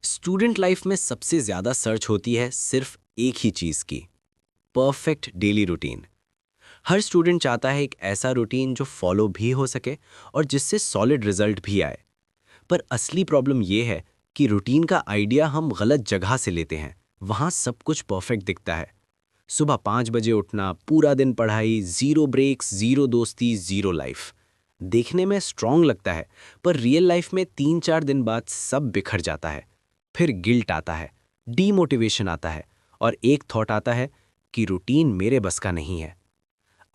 Student life में सबसे ज़्यादा सर्च होती है सिर्फ एक ही चीज़ की, परफेक्ट डेली रूटीन। हर स्टूडेंट चाहता है एक ऐसा रूटीन जो फॉलो भी हो सके और जिससे सॉलिड रिजल्ट भी आए। पर असली प्रॉब्लम ये है कि रूटीन का आइडिया हम गलत जगह से लेते हैं। वहाँ सब कुछ परफेक्ट दिखता है। सुबह 5 बजे उठना, पूरा दिन पढ़ाई, ज़ीरो ब्रेक्स, ज़ीरो दोस्ती, ज़ीरो लाइफ। देखने में स्ट्रांग लगता है, पर रियल लाइफ में 3-4 दिन बाद सब बिखर जाता है। फिर गिल्ट आता है, डीमोटिवेशन आता है और एक थॉट आता है कि रूटीन मेरे बस का नहीं है।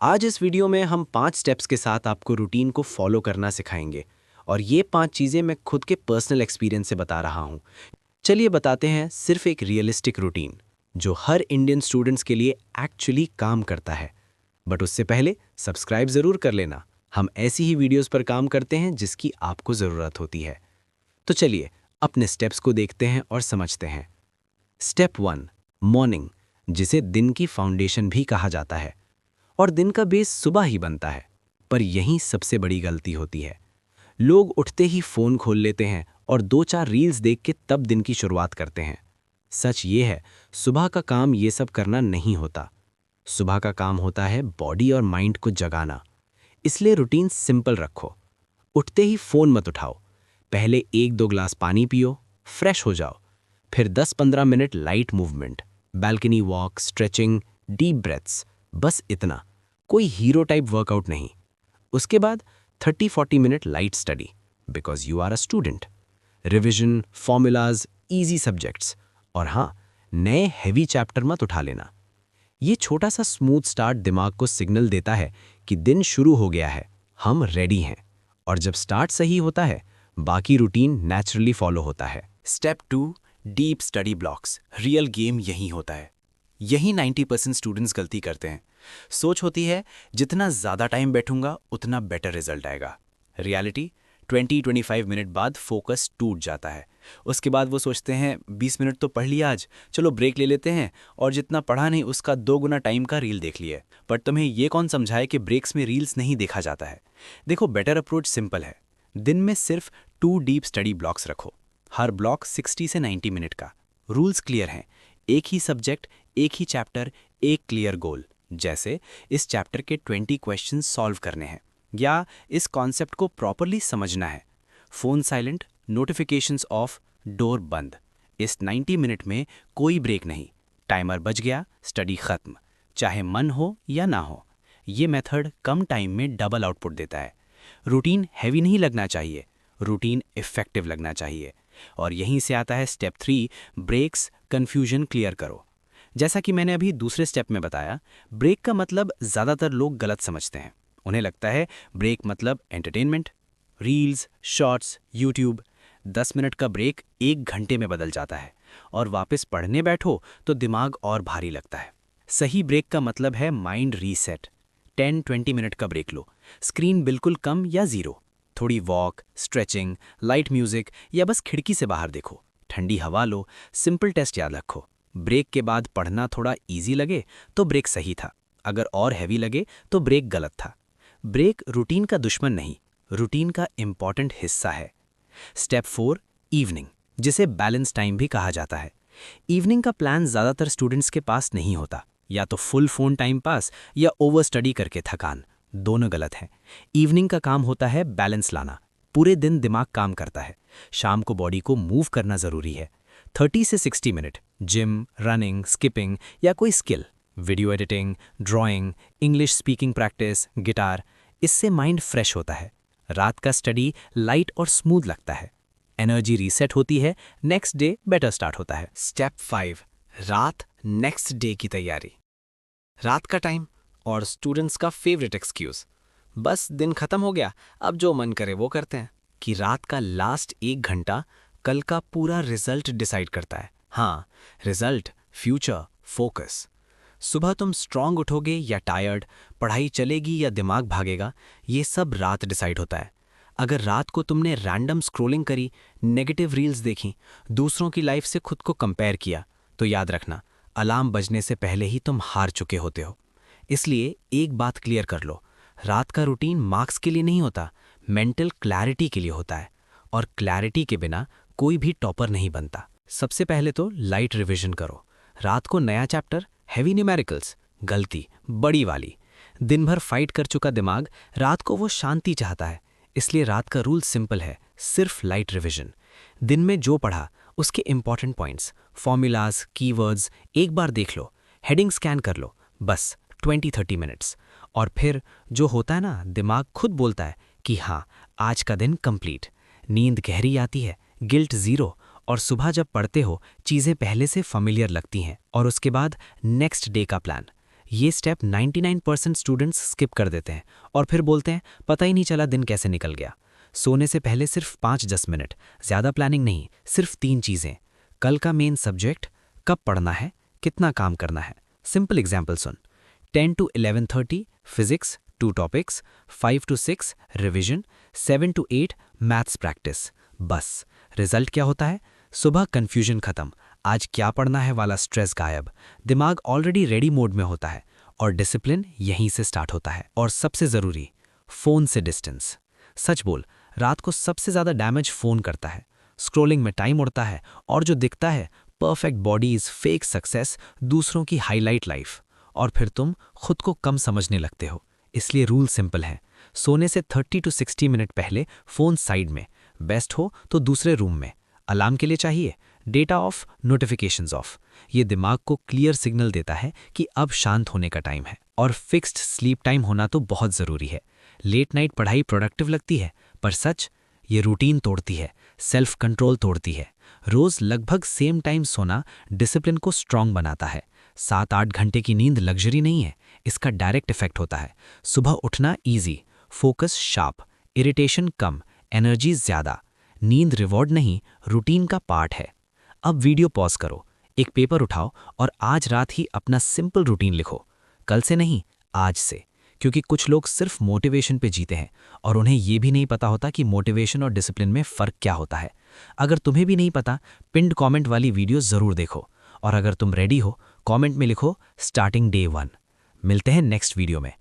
आज इस वीडियो में हम 5 स्टेप्स के साथ आपको रूटीन को फॉलो करना सिखाएंगे और ये 5 चीज़ें मैं खुद के पर्सनल एक्सपीरियंस से बता रहा हूँ। चलिए बताते हैं सिर्फ एक रियलिस्टिक रूटीन जो हर इंडियन स्टूडेंट्स के लिए एक्चुअली काम करता है। बट उससे पहले सब्सक्राइब ज़रूर कर लेना। हम ऐसी ही वीडियोस पर काम करते हैं जिसकी आपको ज़रूरत होती है। तो चलिए अपने स्टेप्स को देखते हैं और समझते हैं। स्टेप 1, मॉर्निंग, जिसे दिन की फाउंडेशन भी कहा जाता है और दिन का बेस सुबह ही बनता है। पर यहीं सबसे बड़ी गलती होती है। लोग उठते ही फ़ोन खोल लेते हैं और 2-4 रील्स देख के तब दिन की शुरुआत करते हैं। सच ये है, सुबह का काम ये सब करना नहीं होता। सुबह का काम होता है बॉडी और माइंड को जगाना। इसलिए रूटीन सिंपल रखो। उठते ही फ़ोन मत उठाओ। पहले 1-2 ग्लास पानी पियो, फ्रेश हो जाओ। फिर 10-15 minute light movement, balcony walk, stretching, deep breaths, बस इतना। कोई हीरो टाइप वर्कआउट नहीं। उसके बाद 30-40 minute light study, because you are a student. Revision, formulas, easy subjects और हाँ, नए हैवी चैप्टर मत उठा लेना। ये छोटा सा स्मूथ स्टार्ट दिमाग को सिग्नल देता है कि दिन शुरू हो गया है, हम रेडी हैं। और जब स्टार्ट सही होता है, बाकी रूटीन नेचुरली फॉलो होता है। Step 2, deep study blocks. Real game यही होता है। यही 90% स्टूडेंट्स गलती करते हैं। सोच होती है जितना ज़्यादा टाइम बैठूंगा उतना बेटर रिजल्ट आएगा। रियलिटी 20-25 मिनट बाद फोकस टूट जाता है। उसके बाद वो सोचते हैं 20 मिनट तो पढ़ लिया आज, चलो ब्रेक ले लेते हैं, और जितना पढ़ा नहीं उसका 2 गुना टाइम का रील देख लिया। पर तुम्हें ये कौन समझाए कि ब्रेक्स में रील्स नहीं देखा जाता है। देखो, बेटर अप्रोच सिंपल है। दिन में सिर्फ 2 डीप स्टडी ब्लॉक्स रखो। हर ब्लॉक 60 से 90 मिनट का। रूल्स क्लियर हैं। एक ही सब्जेक्ट, एक ही चैप्टर, एक क्लियर गोल। जैसे इस चैप्टर के 20 क्वेश्चन सॉल्व करने हैं या इस कॉन्सेप्ट को प्रॉपरली समझना है। Phone silent, notifications of, door बंद। इस 90 मिनट में कोई ब्रेक नहीं। टाइमर बज गया, स्टडी खत्म, चाहे मन हो या ना हो। ये मेथड कम टाइम में डबल आउटपुट देता है। रूटीन हैवी नहीं लगना चाहिए, रूटीन इफेक्टिव लगना चाहिए। और यहीं से आता है स्टेप 3, ब्रेक्स, कन्फ्यूजन क्लियर करो। जैसा कि मैंने अभी दूसरे स्टेप में बताया, ब्रेक का मतलब ज़्यादातर लोग गलत समझते हैं। उन्हें लगता है ब्रेक मतलब entertainment, reels, shorts, YouTube. 10 minute का ब्रेक 1 घंटे में बदल जाता है और वापस पढ़ने बैठो तो दिमाग और भारी लगता है। सही ब्रेक का मतलब है माइंड रीसेट। 10-20 मिनट का ब्रेक लो। स्क्रीन बिल्कुल कम या ज़ीरो। थोड़ी वॉक, स्ट्रेचिंग, लाइट म्यूजिक या बस खिड़की से बाहर देखो। ठंडी हवा लो। सिंपल टेस्ट याद रखो। ब्रेक के बाद पढ़ना थोड़ा इजी लगे तो ब्रेक सही था, अगर और हैवी लगे तो ब्रेक गलत था। ब्रेक रूटीन का दुश्मन नहीं, रूटीन का इम्पॉर्टेंट हिस्सा है। स्टेप 4, इवनिंग, जिसे बैलेंस टाइम भी कहा जाता है। इवनिंग का प्लान ज़्यादातर स्टूडेंट्स के पास नहीं होता। या तो फुल फोन टाइम पास या ओवर स्टडी करके थकान। दोनों गलत हैं। इवनिंग का काम होता है बैलेंस लाना। पूरे दिन दिमाग काम करता है, शाम को बॉडी को मूव करना ज़रूरी है। 30 से 60 मिनट जिम, रनिंग, स्किपिंग या कोई skill, video editing, drawing, English speaking practice, guitar. इससे माइंड फ्रेश होता है। रात का स्टडी लाइट और स्मूथ लगता है। एनर्जी रीसेट होती है, नेक्स्ट डे बेटर स्टार्ट होता है। स्टेप 5, रात, नेक्स्ट डे की तैयारी। रात का टाइम और स्टूडेंट्स का फेवरेट एक्सक्यूज, बस दिन खत्म हो गया, अब जो मन करे वो करते हैं। कि रात का लास्ट 1 घंटा कल का पूरा रिजल्ट डिसाइड करता है। हाँ, रिजल्ट, फ्यूचर, फोकस। सुबह तुम स्ट्रांग उठोगे या टायर्ड, पढ़ाई चलेगी या दिमाग भागेगा, ये सब रात डिसाइड होता है। अगर रात को तुमने रैंडम स्क्रोलिंग करी, नेगेटिव रील्स देखी, दूसरों की लाइफ से खुद को कंपेयर किया, तो याद रखना, अलार्म बजने से पहले ही तुम हार चुके होते हो। इसलिए एक बात क्लियर कर लो, रात का रूटीन मार्क्स के लिए नहीं होता, मेंटल क्लैरिटी के लिए होता है। और क्लैरिटी के बिना कोई भी टॉपर नहीं बनता। सबसे पहले तो लाइट रिवीजन करो। रात को नया चैप्टर, हैवी न्यूमेरिकल्स, गलती बड़ी वाली। दिन भर फाइट कर चुका दिमाग रात को वो शांति चाहता है, इसलिए रात का रूल सिंपल है, सिर्फ लाइट रिवीजन। दिन में जो पढ़ा उसके इंपॉर्टेंट पॉइंट्स, फॉर्मूलाज, कीवर्ड्स एक बार देख लो, हेडिंग स्कैन कर लो, बस 20-30 मिनट्स। और फिर जो होता है ना, दिमाग खुद बोलता है कि हाँ, आज का दिन कंप्लीट। नींद गहरी आती है, गिल्ट ज़ीरो, और सुबह जब पढ़ते हो चीज़ें पहले से familiar लगती हैं। और उसके बाद नेक्स्ट डे का प्लान। ये स्टेप 99% स्टूडेंट्स स्किप कर देते हैं और फिर बोलते हैं पता ही नहीं चला दिन कैसे निकल गया। सोने से पहले सिर्फ 5-10 मिनट, ज़्यादा प्लानिंग नहीं, सिर्फ 3 चीज़ें। कल का मेन सब्जेक्ट, कब पढ़ना है, कितना काम करना है। Simple example soon. 10 to 11:30 physics 2 topics, 5 to 6 revision, 7 to 8 maths practice. बस रिजल्ट क्या होता है? सुबह कंफ्यूजन खत्म, आज क्या पढ़ना है वाला स्ट्रेस गायब, दिमाग ऑलरेडी रेडी मोड में होता है और डिसिप्लिन यहीं से स्टार्ट होता है। और सबसे ज़रूरी, फ़ोन से डिस्टेंस। सच बोल, रात को सबसे ज़्यादा डैमेज फ़ोन करता है। स्क्रोलिंग में टाइम उड़ता है और जो दिखता है परफेक्ट बॉडीज, फेक सक्सेस, दूसरों की हाईलाइट लाइफ। और फिर तुम खुद को कम समझने लगते हो। इसलिए रूल सिंपल है, सोने से 30 to 60 मिनट पहले फ़ोन साइड में, बेस्ट हो तो दूसरे रूम में। अलार्म के लिए चाहिए डेटा ऑफ, नोटिफिकेशंस ऑफ। ये दिमाग को क्लियर सिग्नल देता है कि अब शांत होने का टाइम है। और फिक्स्ड स्लीप टाइम होना तो बहुत ज़रूरी है। लेट नाइट पढ़ाई प्रोडक्टिव लगती है, पर सच ये रूटीन तोड़ती है, सेल्फ कंट्रोल तोड़ती है। रोज़ लगभग सेम टाइम सोना डिसिप्लिन को स्ट्रांग बनाता है। 7-8 घंटे की नींद लग्जरी नहीं है, इसका डायरेक्ट इफेक्ट होता है। सुबह उठना ईजी, फोकस शार्प, इरिटेशन कम, एनर्जी ज़्यादा। नींद रिवॉर्ड नहीं, रूटीन का पार्ट है। अब वीडियो पॉज करो, एक पेपर उठाओ और आज रात ही अपना सिंपल रूटीन लिखो। कल से नहीं, आज से। क्योंकि कुछ लोग सिर्फ मोटिवेशन पे जीते हैं और उन्हें ये भी नहीं पता होता कि मोटिवेशन और डिसिप्लिन में फ़र्क क्या होता है। अगर तुम्हें भी नहीं पता, पिंड कमेंट वाली वीडियो ज़रूर देखो। और अगर तुम रेडी हो, कमेंट में लिखो स्टार्टिंग डे 1। मिलते हैं नेक्स्ट वीडियो में।